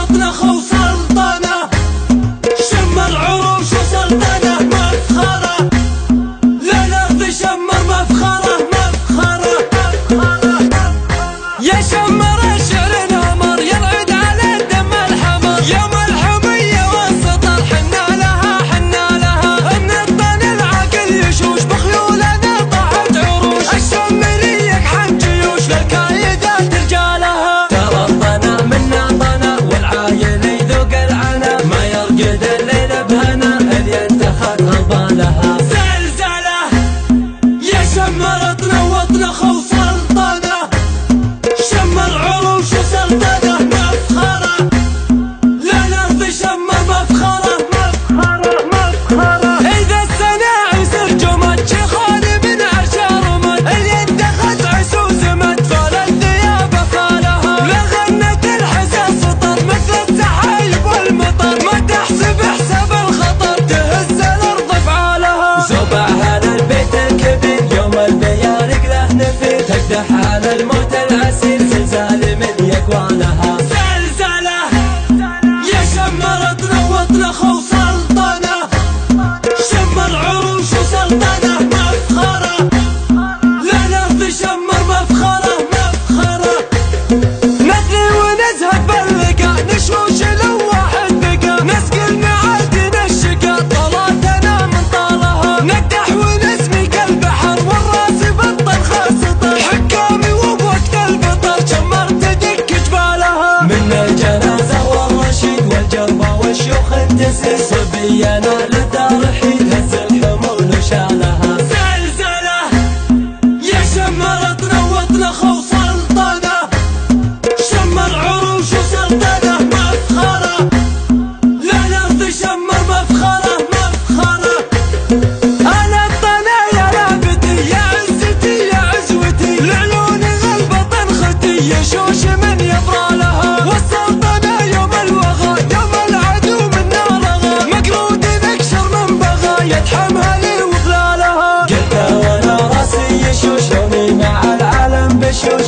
وطن خو سلطنة، شم العروش وسلطنة مفخرة، للأرض شمر مفخرة مفخرة مفخرة. يا شمر الشعر نمر يا العيد على الدم الحمر، يوم الحمية والسطر حنا لها النطن العاقل يشوش بخيولنا طاحت عروش، الشم يقحم جيوش للكايدات رجالها، ترى الطنا منا طنا والعايل يذوق العنا، ما يرقد الليل بهنا اللي انتخت غضبانها. زلزلة يا شمرتنا وطن خو سلطنة، شم العروش وسلطنة مفخرة، للأرض شمر مفخرة مفخرة مفخرة. إذا السنة عسر جمد شيخاني من عرشه رمد، اللي اتخذ عسوس مد فالثياب فالها، لغنت الحسا سطر مثل السحايب والمطر، ما تحسب حساب الخطر تهز الأرض فعالها. وسبعها للبيت الكبير يوم البيارق له نفير، تقدح على الموت العسير زلزال من يقوالها. زلزلة يا شمرتنا وطن خو سلطنة، شم العروش وسلطنة مفخرة، للأرض شمر مفخرة مفخرة. نثني ونزهد باللقاء نشوش لو واحد بقى، نسقي المعادن الشقا طلاتنا من طالها، نقدح ونسمي كالبحر والراس بطل خاسطة، حكامي وبوقت الفطر شمر تدق جبالها. من الجنازة والرشيد والجربة والشيوخ تسير، صبينا للدار حين هز الحمول وشالها. زلزلة يا شمرتنا وطن خو سلطنة، شم العروش وسلطنة مفخرة، للأرض شمر مفخرة مفخرة. أنا الطنا يا لابتي يا عزتي يا عزوتي، لعيوني غلبة ختي يشوش من يبرالها، والسلطنة يوم الوغى يوم العدو منا رغى، مقرود نكشر من بغى يدحمها لي وظلالها. قلت وانا راسي يشوش يومي مع العالم بشوش،